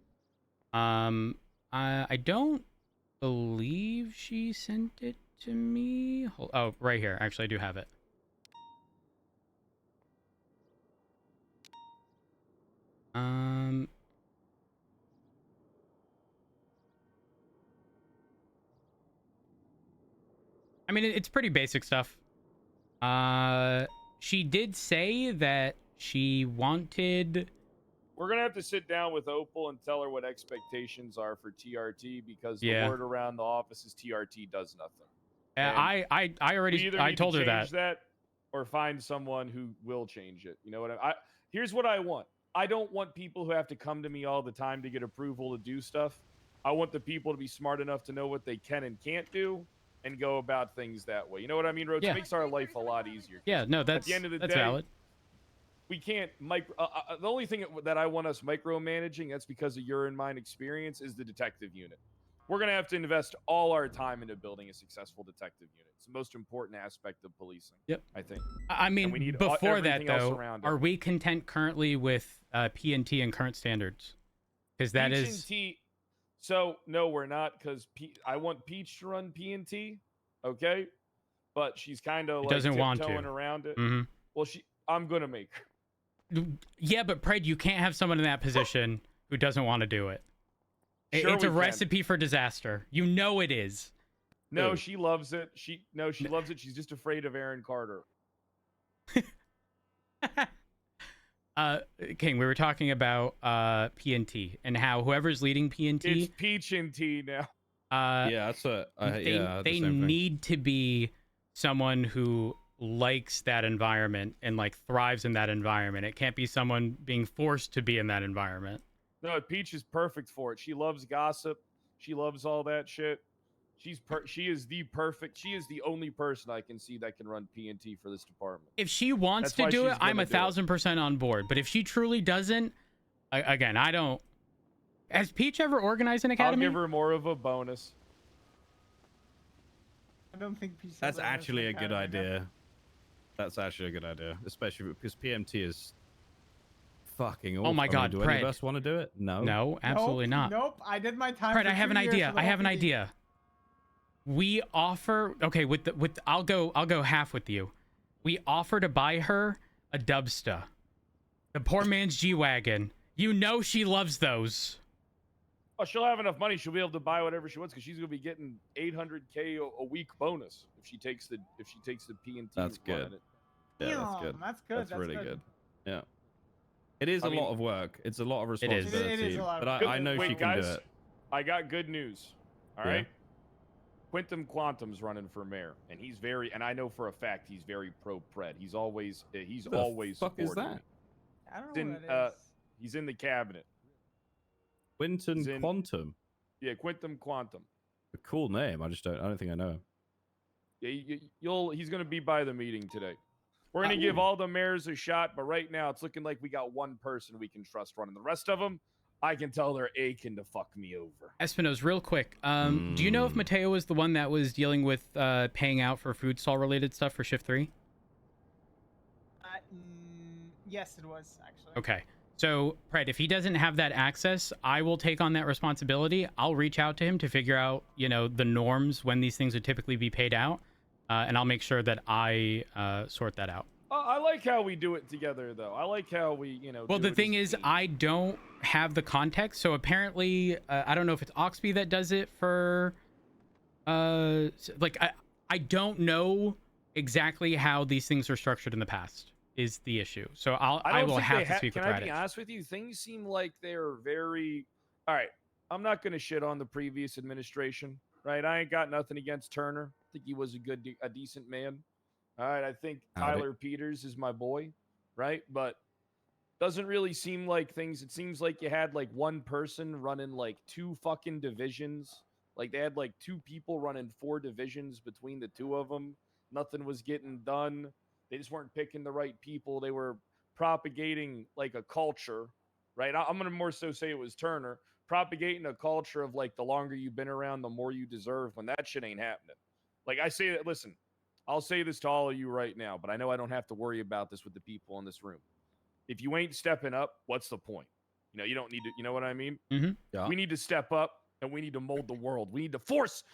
I don't believe she sent it to me. Oh, right here. Actually, I do have it. I mean, it's pretty basic stuff. She did say that she wanted... We're going to have to sit down with Opal and tell her what expectations are for TRT because the word around the office is TRT does nothing. I already I told her that or find someone who will change it. You know what here's what I want. I don't want people who have to come to me all the time to get approval to do stuff. I want the people to be smart enough to know what they can and can't do and go about things that way. You know what I mean, Roach? It makes our life a lot easier. Yeah, no, that's at the end of the day, valid. We can't the only thing that I want us micromanaging, that's because of your and mine experience, is the detective unit. we're going to have to invest all our time into building a successful detective unit. It's the most important aspect of policing. Yep. I think. I mean, we need before that everything else though, around are it. we content currently with P&T and current standards? Because that is. P&T. So no, we're not, because I want Peach to run P&T. Okay, but she's kind of like doesn't want to. tiptoeing around it. Mm-hmm. Well, I'm gonna make her. Yeah, but Pred, you can't have someone in that position who doesn't want to do it. Sure It's a we can. recipe for disaster. You know it is. No, Ooh. she loves it. She loves it. She's just afraid of Aaron Carter. King, we were talking about PNT and how whoever's leading PNT, It's Peach and T now. Yeah, that's what. They need to be someone who likes that environment and like thrives in that environment. It can't be someone being forced to be in that environment. No, Peach is perfect for it. She loves gossip. She loves all that shit. She is the only person I can see that can run PNT for this department. If she wants to do it, I'm 1,000% on board. But if she truly doesn't, again, I don't. Has Peach ever organized an academy? I'll give her more of a bonus. I don't think Peach. That's actually a good idea. That's actually a good idea, especially because PMT is fucking awful. Oh my God, do any of us want to do it? No. No, absolutely not. Nope. I did my time. Fred, I have an idea. I have an idea. We offer, okay, I'll go half with you. We offer to buy her a Dubsta, the poor man's G-Wagon. You know she loves those. Oh, she'll have enough money. She'll be able to buy whatever she wants because she's gonna be getting $800K a week bonus if she takes the PNT. That's good. Yeah, that's good. That's good. That's really good. Yeah. It is a lot of work. It's a lot of It is. responsibility. It is a lot of but work. I know Wait, she can guys, do it. I got good news. All Yeah. right. Quantum's running for mayor, and and I know for a fact he's very pro-Pred. He's always Fuck supporting is that? me. I don't know what it is. He's in the cabinet. Quinton Quantum. Yeah, Quantum. A cool name. I don't think I know him. Yeah, he's gonna be by the meeting today. We're gonna give all the mayors a shot, but right now it's looking like we got one person we can trust running. The rest of them, I can tell they're aching to fuck me over. Espinoz, real quick, do you know if Mateo was the one that was dealing with paying out for food stall related stuff for shift 3? Yes, it was actually. Okay. So, Pred, if he doesn't have that access, I will take on that responsibility. I'll reach out to him to figure out, the norms when these things would typically be paid out, and I'll make sure that I sort that out. I like how we do it together, though. I like how we, Well, the thing is, I don't have the context, so apparently, I don't know if it's Oxby that does it for, I don't know exactly how these things are structured in the past. Is the issue. So I will have to speak with Raditz. Can I be honest with you? Things seem like they're very... All right, I'm not going to shit on the previous administration, right? I ain't got nothing against Turner. I think he was a decent man. All right, I think Tyler Peters is my boy, right? But doesn't really seem like things... It seems like you had like one person running like 2 fucking divisions. Like they had like 2 people running 4 divisions between the 2 of them. Nothing was getting done. They just weren't picking the right people. They were propagating like a culture, right? I'm going to more so say it was Turner, propagating a culture of like the longer you've been around, the more you deserve, when that shit ain't happening. Like I say that, listen, I'll say this to all of you right now, but I know I don't have to worry about this with the people in this room. If you ain't stepping up, what's the point? You don't need to, you know what I mean? Mm-hmm. Yeah. We need to step up and we need to mold the world. We need to force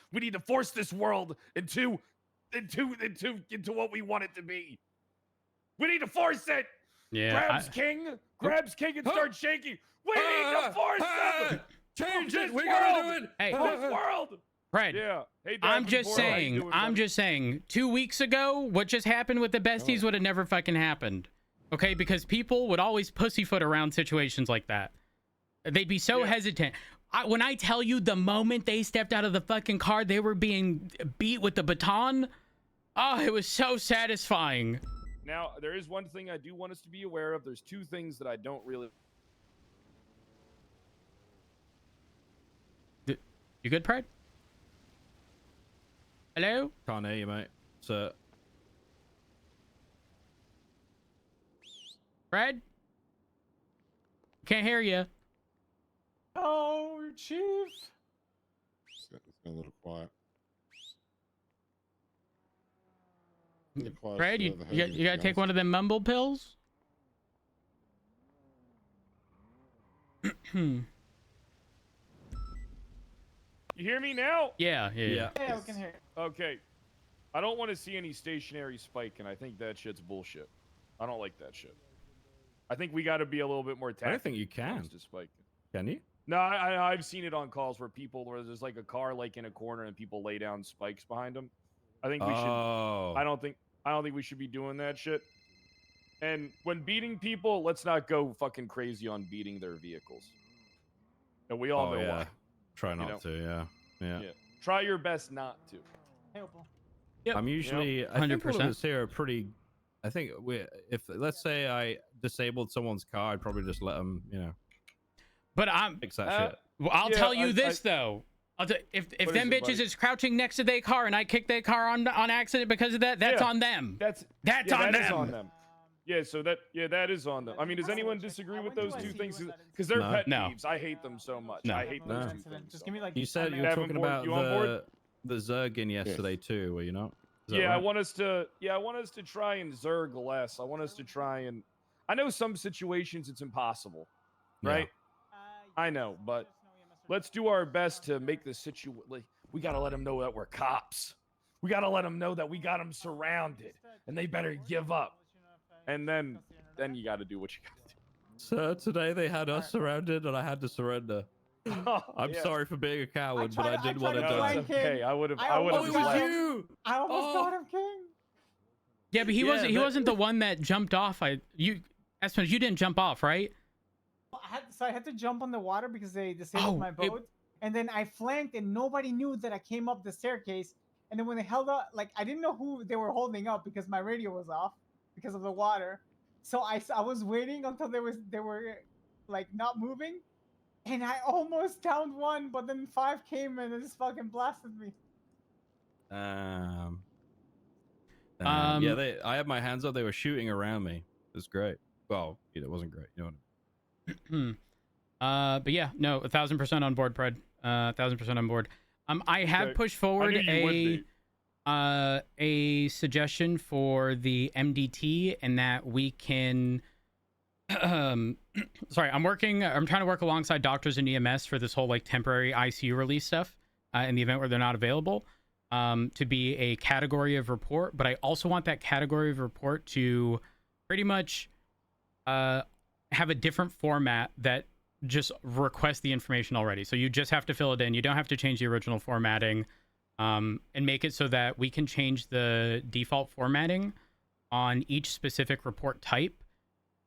this world into what we want it to be. We need to force it. Yeah. Grabs King and start shaking. We need to force them. Change it. We gotta do it. Hey, this world. Fred. Yeah. Hey, I'm just saying. 2 weeks ago, what just happened with the besties would have never fucking happened. Okay, because people would always pussyfoot around situations like that. They'd be so hesitant. When I tell you, the moment they stepped out of the fucking car, they were being beat with the baton. Oh, it was so satisfying. Now, there is one thing I do want us to be aware of. There's 2 things that I don't really... You good, Pred? Hello? Can't hear you, mate. Sir. Fred? Can't hear you. Oh, Chief. A little quiet. Fred, you gotta take one of them mumble pills. You hear me now? Yeah. Yeah, we can hear. Okay. I don't want to see any stationary spike, and I think that shit's bullshit. I don't like that shit. I think we got to be a little bit more tactical. I don't think you can. To spike. Can you? No, I've seen it on calls where there's like a car like in a corner and people lay down spikes behind them. I think we should. I don't think we should be doing that shit. And when beating people, let's not go fucking crazy on beating their vehicles. And we all know why. Try not to. Yeah. Try your best not to. Yep. I'm usually 100%. I think all of us here are pretty. I think if let's say I disabled someone's car, I'd probably just let them, But fix that shit. Well, I'll tell you this though. If them bitches is crouching next to their car and I kick their car on accident because of that, that's on them. That's on them. Is on them. Yeah, so that is on them. I mean, does anyone disagree with those two things? Because they're pet peeves. I hate them so much. No. I hate those two things. Just give me like. You said you were talking about the Zergin yesterday too, were you not? Yeah, right? I want us to try and Zerg less. I want us to try and. I know some situations it's impossible, right? Yeah. I know, but let's do our best to make the situation. We gotta let them know that we're cops. We gotta let them know that we got them surrounded, and they better give up. And then you gotta do what you gotta do. So today they had us surrounded, and I had to surrender. I'm sorry for being a coward, but I did want to die. Okay, I would have. Oh, it was you! I almost got him, King. Yeah, but he wasn't the one that jumped off. You didn't jump off, right? I had to jump on the water because they disabled my boat, and then I flanked, and nobody knew that I came up the staircase. And then when they held up, I didn't know who they were holding up because my radio was off because of the water. So I was waiting until they were not moving. And I almost downed one, but then 5 came and it just fucking blasted me. Yeah, I had my hands up. They were shooting around me. It was great. Well, it wasn't great. You know what I mean? But yeah, no, 1,000% on board, Pred. 1,000% on board. I have pushed forward a suggestion for the MDT, and that we can. Sorry, I'm trying to work alongside doctors and EMS for this whole temporary ICU release stuff in the event where they're not available, to be a category of report. But I also want that category of report to pretty much have a different format that just requests the information already. So you just have to fill it in. You don't have to change the original formatting, and make it so that we can change the default formatting on each specific report type.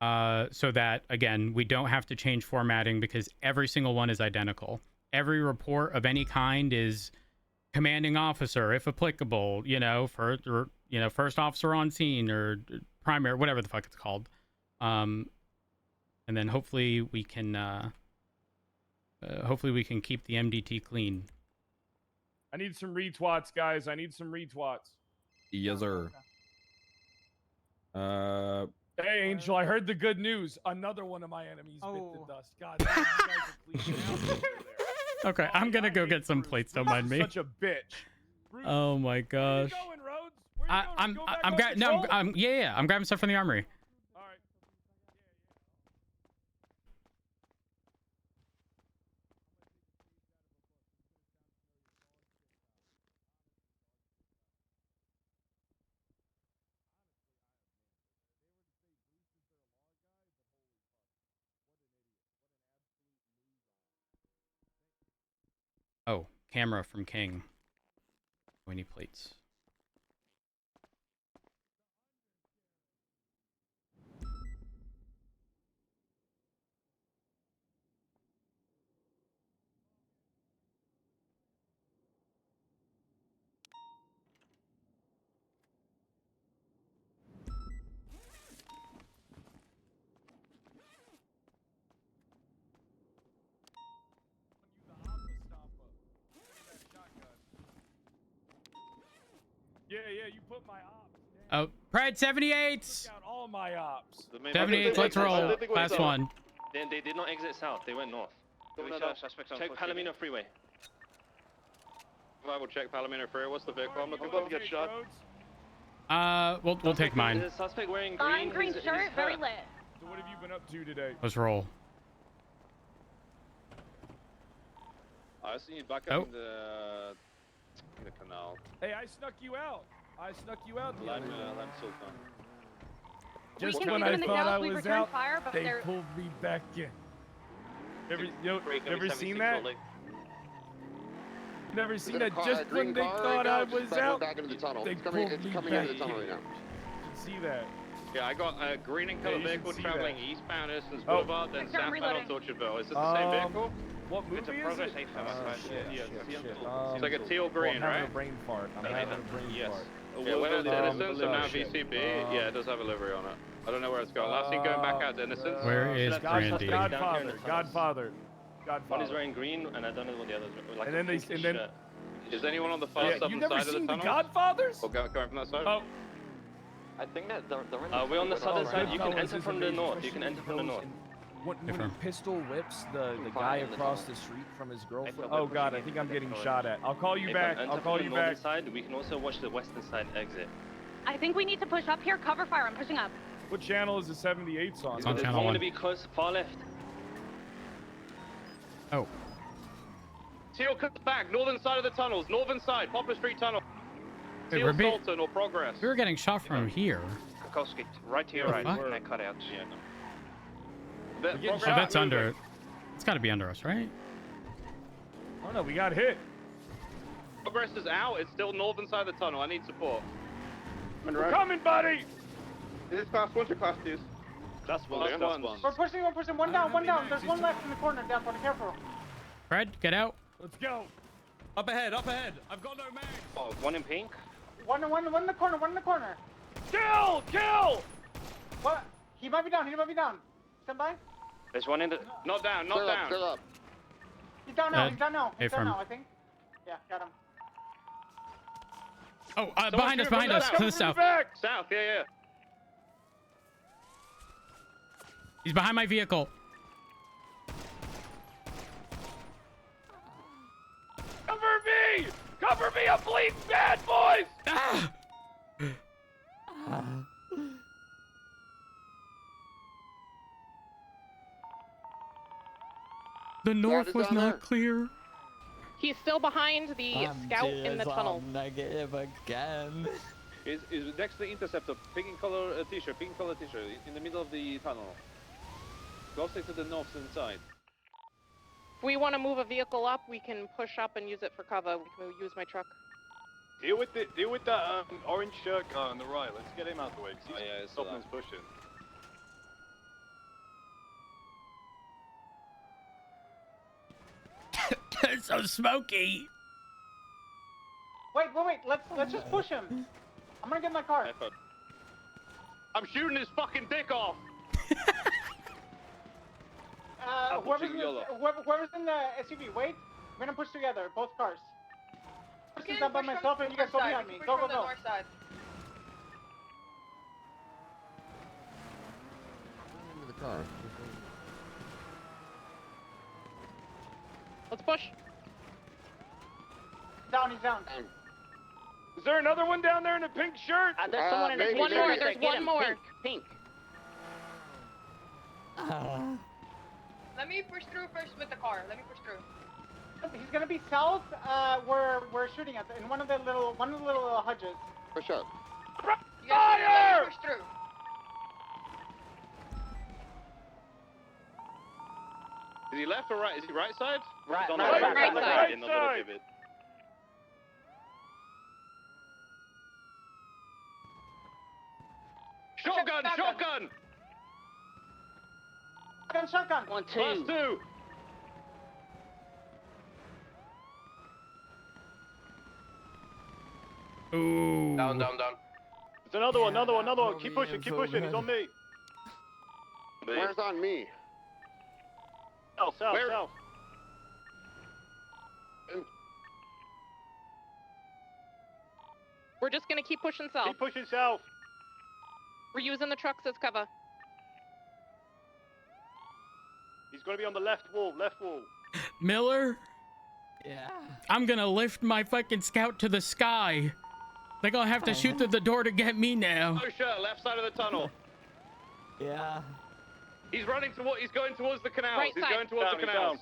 So that, again, we don't have to change formatting because every single one is identical. Every report of any kind is commanding officer, if applicable, first officer on scene, or primary, whatever the fuck it's called. And then hopefully we can keep the MDT clean. I need some retweets, guys. I need some retweets. Yes, sir. Hey, Angel, I heard the good news. Another one of my enemies bit the dust. God, damn, you guys are pleasing out there. Okay, I'm gonna go get some plates. Don't mind me. Such a bitch. Bruce, oh my gosh. Where you going, Rhodes? Where you going? I'm grabbing stuff from the armory. All right. Oh, camera from King. We need plates. Yeah, you put my ops. Oh, Pride 78s! Took out all my ops. 78s, let's roll. Last one. They did not exit south, they went north. Check Palomino Freeway. Survival check, Palomino 3. What's the vehicle? I'm looking I'm about to get shot. We'll take mine. The suspect wearing Fine green. green shirt, very lit. So what have you been up to today? Let's roll. I see you back up in the canal. Hey, I snuck you out. The Lime other day. Sultan. Just We can when leave I them in the thought I house, we was return out, fire, but they they're... pulled me back in. Ever seen that? Never seen that? Just when they thought I was out, back into the tunnel. they It's pulled coming me into back the tunnel in. right now. You can see that. Yeah, I got a green and colored you should vehicle see traveling that. eastbound Erston's Oh. Boulevard, then Victor, I'm southbound on reloading. Tortureville. Is this the same vehicle? What movie is it? It's like a teal green, I'm having right? a brain fart. Yes. fart. Yeah, went out to Innocence, so now shit. VCB. Yeah, it does have a livery on it. I don't know where it's going. Last seen going back out to Innocence. Where is Brandy? Godfather. One is wearing green, and I don't know what the others are. Like And then a pinkish shirt. Is anyone on the far Yeah, southern you never side of the seen the tunnel? Godfathers? Or going from that side? Oh, I think that they're in We're on the southern Alright. side. You can Goodfellas enter is from the amazing, north. You can enter from the north. When he Different. pistol whips the Fine guy in the across tunnel. the street from his girlfriend. If Oh we're god, I pushing think it, I'm getting forward. shot at. I'll call you If back. enter I'll from call the you northern back. side, we can also watch the western side exit. I think we need to push up here. Cover fire. I'm pushing up. What channel is the 78s on? It's on There's channel one 1. to be close, far left. Oh. Teal comes back, northern side of the tunnels, northern side, Poplar Street Tunnel. Wait, Teal we're being- Sultan or Progress. We were getting shot from here. Kokoski, right to your The right. fuck? And I cut out. Yeah, no. getting Oh, shot. that's under. It's got to be under us, right? Oh no, we got hit. Progress is out, it's still northern side of the tunnel. I need support. We're coming, buddy. Is this class 1 or class 2? That's one. Yeah. That's one. We're pushing. One down. There's one left in the corner. Down. Careful. Fred, get out. Let's go. Up ahead, up ahead. I've got no mag. Oh, one in pink. One in the corner. Kill! What? He might be down. Stand by. There's one in the. Not down, not Clear down. up, clear up. He's down now. He's down now, A-firm. I think. Yeah, got him. Oh, behind us, to the south. South, yeah. He's behind my vehicle. Cover me! I'm bleeding bad, boys! Ah! The north is was down not there. clear. He's still behind the scout in the tunnel. Negative again. Is next to the interceptor, pink color t-shirt, in the middle of the tunnel. Closer to the northern side. If we want to move a vehicle up, we can push up and use it for cover. We can use my truck. Deal with that orange shirt guy on the right. Let's get him out the way. Oh, yeah, it's Something's pushing. It's so smoky. Wait. Let's just push him. I'm gonna get in my car. I'm shooting his fucking dick off. Whoever's in the SUV, wait. We're gonna push together, both cars. I'm pushing down by myself, and you guys go behind me. Go. Into the car. Let's push. He's down. Is there another one down there in a pink shirt? There's someone in maybe, the one more. maybe. There's one more. Pink. Let me push through first with the car. He's gonna be south. Where we're shooting at, in one of the little hudges. Push up. Fire! Push through. Is he left or right? Is he right side? Right, He's on the right, right, right, right right side. In the little side. pivot. Shotgun! Shotgun. 1, 2. Class 2! Ooh. Down. There's another one. Keep pushing. He's on me. Where's on me? South. We're just gonna keep pushing south. Keep pushing south. We're using the trucks as cover. He's gonna be on the left wall. Miller, Yeah. I'm gonna lift my fucking scout to the sky. They're gonna have to shoot through the door to get me now. Oh shit, left side of the tunnel. Yeah. He's running toward. He's going towards the canals. Right he's side. going towards the canals.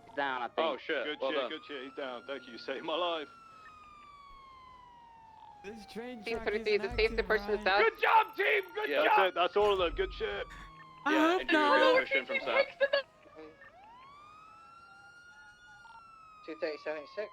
He's down, I think. Oh shit. Good well shit, done. good shit. He's down. Thank you. You saved my life. This train Team track 33, isn't the safety active, person is right? down. Good job, team. Good Yeah, job. that's it. That's all of them. Good shit. Yeah, and do a real mission from Sep. 23076.